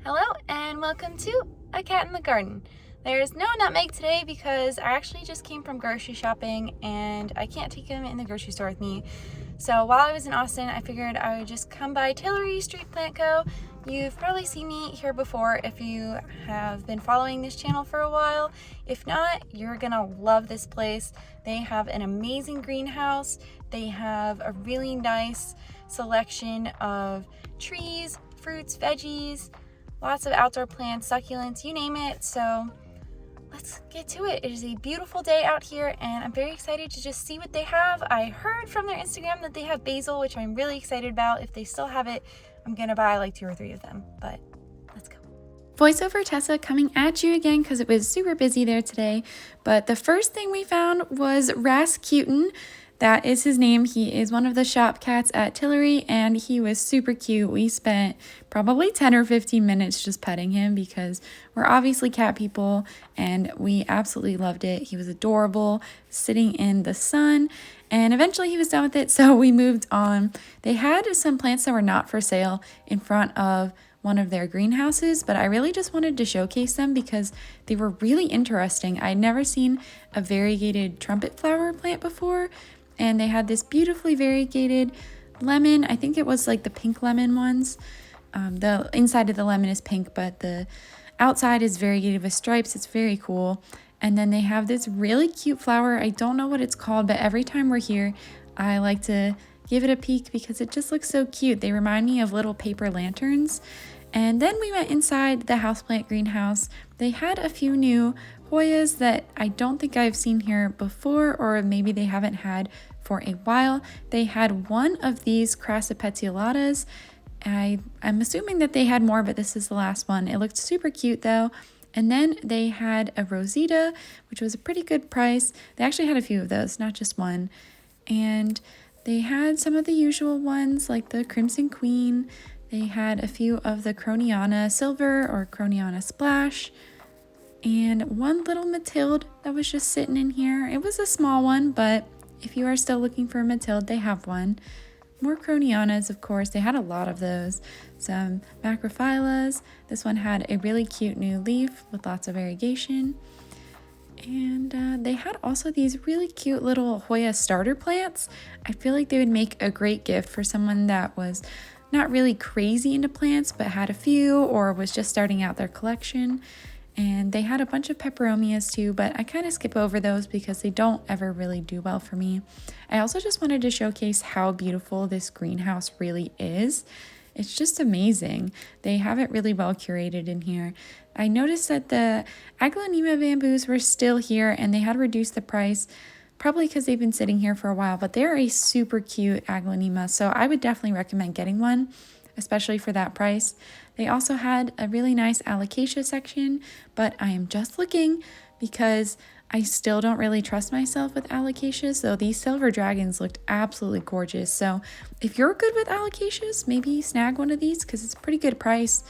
Hello and welcome to A Cat in the Garden. There's no nutmeg today because I actually just came from grocery shopping and I can't take him in the grocery store with me. So while I was in Austin, I figured I would just come by Tillery St Plant Co. You've probably seen me here before if you have been following this channel for a while. If not, you're gonna love this place. They have an amazing greenhouse. They have a really nice selection of trees, fruits, veggies, lots of outdoor plants, succulents, you name it. So let's get to it. It is a beautiful day out here and I'm very excited to just see what they have. I heard from their Instagram that they have basil, which I'm really excited about. If they still have it, I'm gonna buy like 2 or 3 of them, but let's go. Voiceover Tessa coming at you again because it was super busy there today. But the first thing we found was Rasputin. That is his name. He is one of the shop cats at Tillery and he was super cute. We spent probably 10 or 15 minutes just petting him because we're obviously cat people and we absolutely loved it. He was adorable, sitting in the sun, and eventually he was done with it, so we moved on. They had some plants that were not for sale in front of one of their greenhouses, but I really just wanted to showcase them because they were really interesting. I'd never seen a variegated trumpet flower plant before, and they had this beautifully variegated lemon. I think it was like the pink lemon ones. The inside of the lemon is pink, but the outside is variegated with stripes. It's very cool. And then they have this really cute flower. I don't know what it's called, but every time we're here, I like to give it a peek because it just looks so cute. They remind me of little paper lanterns. And then we went inside the houseplant greenhouse. They had a few new Hoyas that I don't think I've seen here before, or maybe they haven't had for a while. They had one of these crassipetiolatas. I'm assuming that they had more, but this is the last one. It looked super cute though. And then they had a Rosita, which was a pretty good price. They actually had a few of those, not just one. And they had some of the usual ones like the Crimson Queen. They had a few of the Croniana Silver or Croniana Splash. And one little Matilde that was just sitting in here. It was a small one, but if you are still looking for a Matilde, they have one. More Cronianas, of course. They had a lot of those. Some Macrophylas. This one had a really cute new leaf with lots of variegation. And they had also these really cute little Hoya starter plants. I feel like they would make a great gift for someone that was not really crazy into plants, but had a few or was just starting out their collection. And they had a bunch of peperomias too, but I kind of skip over those because they don't ever really do well for me. I also just wanted to showcase how beautiful this greenhouse really is. It's just amazing. They have it really well curated in here. I noticed that the aglaonema bamboos were still here and they had reduced the price, probably because they've been sitting here for a while, but they're a super cute aglaonema, so I would definitely recommend getting one, especially for that price. They also had a really nice alocasia section, but I am just looking because I still don't really trust myself with alocasias, though these silver dragons looked absolutely gorgeous. So if you're good with alocasias, maybe snag one of these because it's a pretty good price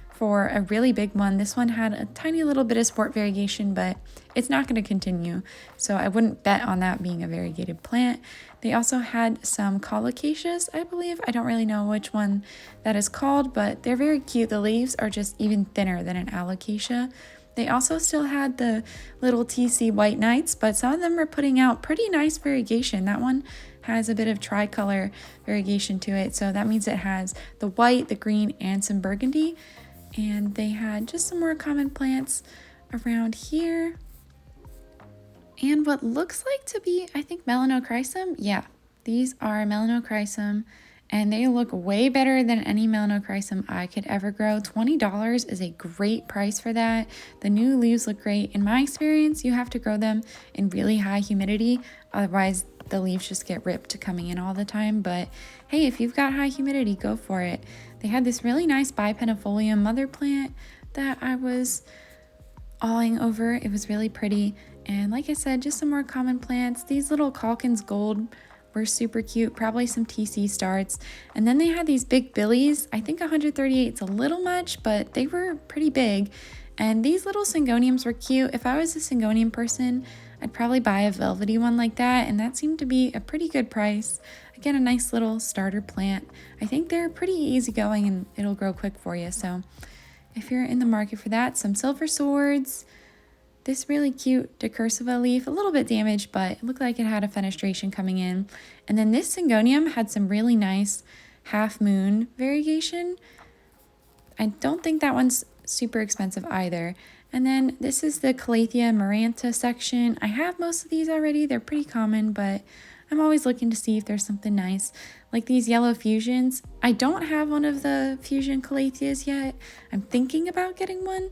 for a really big one. This one had a tiny little bit of sport variegation, but it's not going to continue, so I wouldn't bet on that being a variegated plant. They also had some colocaceas, I believe. I don't really know which one that is called, but they're very cute. The leaves are just even thinner than an alocasia. They also still had the little TC White Knights, but some of them are putting out pretty nice variegation. That one has a bit of tricolor variegation to it, so that means it has the white, the green, and some burgundy. And they had just some more common plants around here. And what looks like to be, I think, melanochrysum. Yeah, these are melanochrysum, and they look way better than any melanochrysum I could ever grow. $20 is a great price for that. The new leaves look great. In my experience, you have to grow them in really high humidity, otherwise the leaves just get ripped coming in all the time. But hey, if you've got high humidity, go for it. They had this really nice bipenifolium mother plant that I was awing over. It was really pretty. And like I said, just some more common plants. These little Calkins Gold were super cute, probably some TC starts. And then they had these big billies. I think 138 is a little much, but they were pretty big. And these little Syngoniums were cute. If I was a Syngonium person, I'd probably buy a velvety one like that, and that seemed to be a pretty good price. Again, a nice little starter plant. I think they're pretty easygoing and it'll grow quick for you. So if you're in the market for that. Some silver swords. This really cute decursiva leaf, a little bit damaged, but it looked like it had a fenestration coming in. And then this syngonium had some really nice half moon variegation. I don't think that one's super expensive either. And then this is the Calathea maranta section. I have most of these already. They're pretty common, but I'm always looking to see if there's something nice. Like these yellow fusions. I don't have one of the fusion Calatheas yet. I'm thinking about getting one,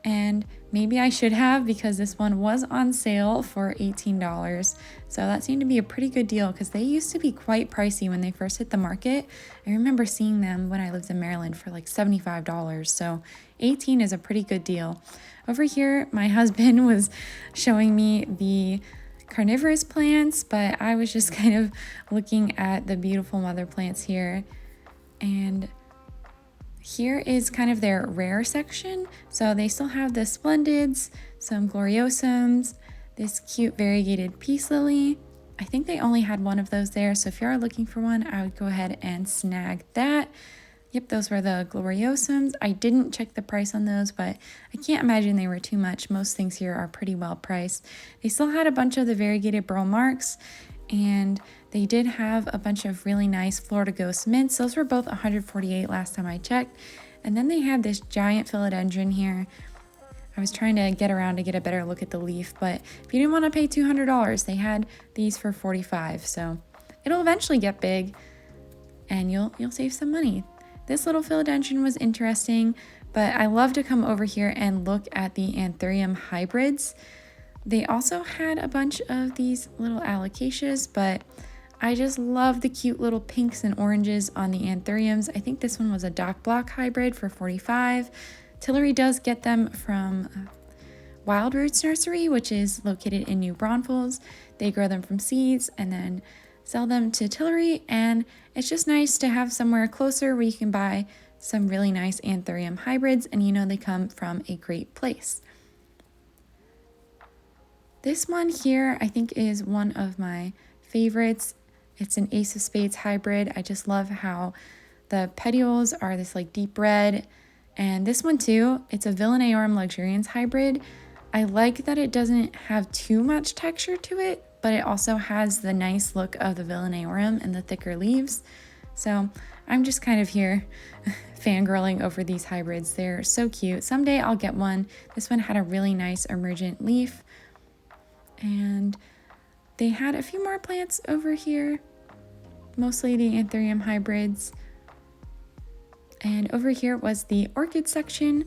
and maybe I should have because this one was on sale for $18. So that seemed to be a pretty good deal because they used to be quite pricey when they first hit the market. I remember seeing them when I lived in Maryland for like $75. So $18 is a pretty good deal. Over here, my husband was showing me the carnivorous plants, but I was just kind of looking at the beautiful mother plants here. And here is kind of their rare section. So they still have the splendids, some gloriosums, this cute variegated peace lily. I think they only had one of those there. So if you are looking for one, I would go ahead and snag that. Yep, those were the gloriosums. I didn't check the price on those, but I can't imagine they were too much. Most things here are pretty well priced. They still had a bunch of the variegated burl marks, and they did have a bunch of really nice Florida Ghost mints. Those were both $148 last time I checked. And then they had this giant philodendron here. I was trying to get around to get a better look at the leaf, but if you didn't want to pay $200, they had these for $45. So it'll eventually get big, and you'll save some money. This little philodendron was interesting, but I love to come over here and look at the anthurium hybrids. They also had a bunch of these little alocasias, but I just love the cute little pinks and oranges on the anthuriums. I think this one was a dock block hybrid for $45. Tillery does get them from Wild Roots Nursery, which is located in New Braunfels. They grow them from seeds and then sell them to Tillery, and it's just nice to have somewhere closer where you can buy some really nice anthurium hybrids, and you know they come from a great place. This one here I think is one of my favorites. It's an Ace of Spades hybrid. I just love how the petioles are this like deep red, and this one too, it's a Villenaeorum luxurians hybrid. I like that it doesn't have too much texture to it, but it also has the nice look of the Villenaeorum and the thicker leaves. So I'm just kind of here fangirling over these hybrids. They're so cute. Someday I'll get one. This one had a really nice emergent leaf. And they had a few more plants over here, mostly the anthurium hybrids. And over here was the orchid section.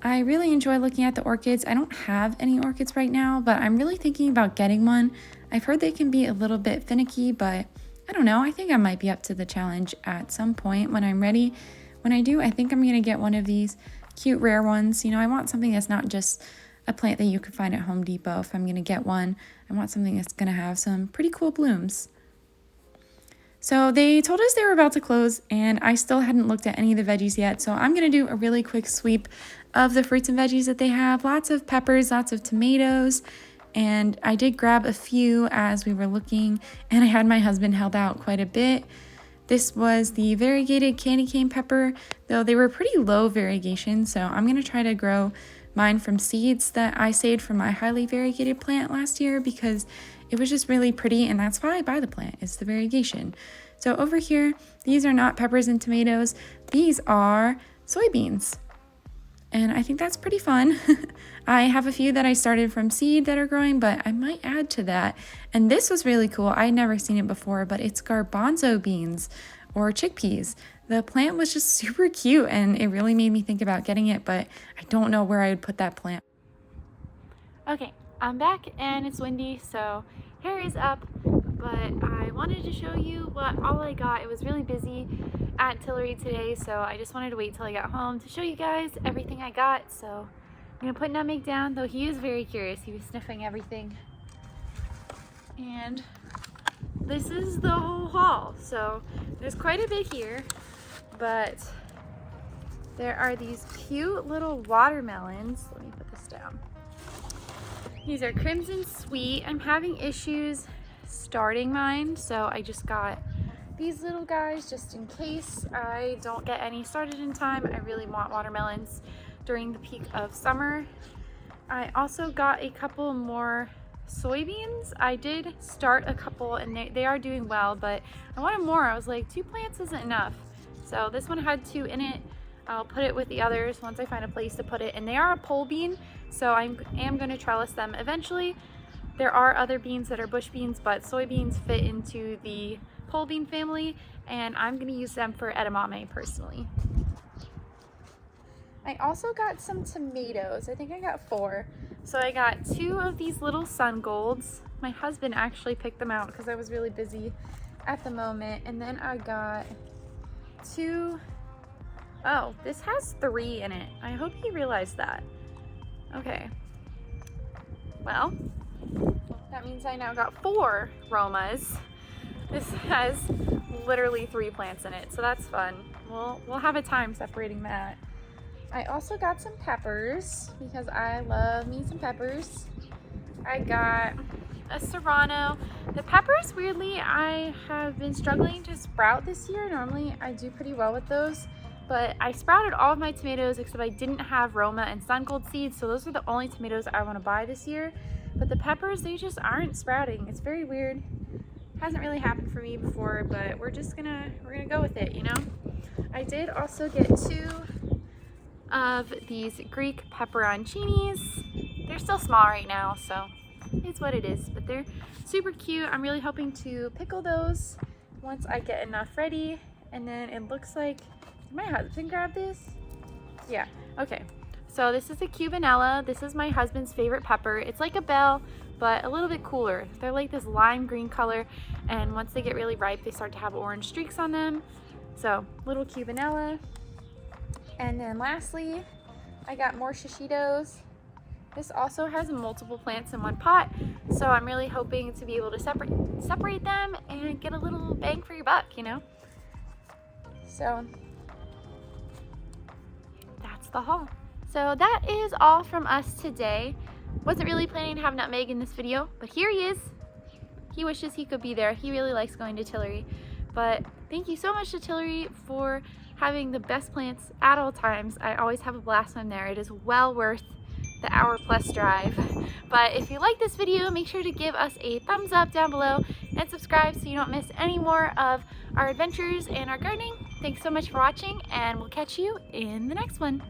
I really enjoy looking at the orchids. I don't have any orchids right now, but I'm really thinking about getting one. I've heard they can be a little bit finicky, but I don't know. I think I might be up to the challenge at some point when I'm ready. When I do, I think I'm going to get one of these cute rare ones. You know, I want something that's not just a plant that you could find at Home Depot. If I'm going to get one, I want something that's going to have some pretty cool blooms. So they told us they were about to close, and I still hadn't looked at any of the veggies yet. So I'm going to do a really quick sweep of the fruits and veggies that they have. Lots of peppers, lots of tomatoes, and I did grab a few as we were looking, and I had my husband help out quite a bit. This was the variegated candy cane pepper, though they were pretty low variegation, so I'm going to try to grow mine from seeds that I saved from my highly variegated plant last year because it was just really pretty, and that's why I buy the plant, is the variegation. So over here, these are not peppers and tomatoes. These are soybeans. And I think that's pretty fun. I have a few that I started from seed that are growing, but I might add to that. And this was really cool. I had never seen it before, but it's garbanzo beans or chickpeas. The plant was just super cute, and it really made me think about getting it, but I don't know where I would put that plant. Okay, I'm back and it's windy, so hair is up, but I wanted to show you all I got. It was really busy at Tillery today, so I just wanted to wait till I got home to show you guys everything I got. So I'm gonna put Nutmeg down, though he is very curious. He was sniffing everything. And this is the whole haul. So there's quite a bit here, but there are these cute little watermelons. Let me put this down. These are Crimson Sweet. I'm having issues starting mine, so I just got these little guys just in case I don't get any started in time. I really want watermelons. during the peak of summer. I also got a couple more soybeans. I did start a couple and they are doing well, but I wanted more. I was like, 2 plants isn't enough. So this one had 2 in it. I'll put it with the others once I find a place to put it. And they are a pole bean, so I am going to trellis them eventually. There are other beans that are bush beans, but soybeans fit into the pole bean family, and I'm going to use them for edamame personally. I also got some tomatoes. I think I got 4. So I got 2 of these little sun golds. My husband actually picked them out because I was really busy at the moment. And then I got 2. Oh, this has 3 in it. I hope he realized that. Okay. Well, that means I now got 4 Romas. This has literally 3 plants in it, so that's fun. We'll have a time separating that. I also got some peppers because I love me some peppers. I got a serrano. The peppers, weirdly, I have been struggling to sprout this year. Normally I do pretty well with those, but I sprouted all of my tomatoes except I didn't have Roma and Sun Gold seeds, so those are the only tomatoes I want to buy this year. But the peppers, they just aren't sprouting. It's very weird. Hasn't really happened for me before, but we're gonna go with it, you know? I did also get 2 of these Greek pepperoncinis. They're still small right now, so it's what it is, but they're super cute. I'm really hoping to pickle those once I get enough ready. And then it looks like, did my husband grab this? Yeah, okay. So this is a Cubanella. This is my husband's favorite pepper. It's like a bell, but a little bit cooler. They're like this lime green color, and once they get really ripe, they start to have orange streaks on them. So little Cubanella. And then lastly, I got more shishitos. This also has multiple plants in one pot, so I'm really hoping to be able to separate them and get a little bang for your buck, you know? So that's the haul. So that is all from us today. Wasn't really planning to have Nutmeg in this video, but here he is. He wishes he could be there. He really likes going to Tillery. But thank you so much to Tillery for having the best plants at all times. I always have a blast when I'm there. It is well worth the hour-plus drive. But if you like this video, make sure to give us a thumbs up down below and subscribe so you don't miss any more of our adventures and our gardening. Thanks so much for watching, and we'll catch you in the next one.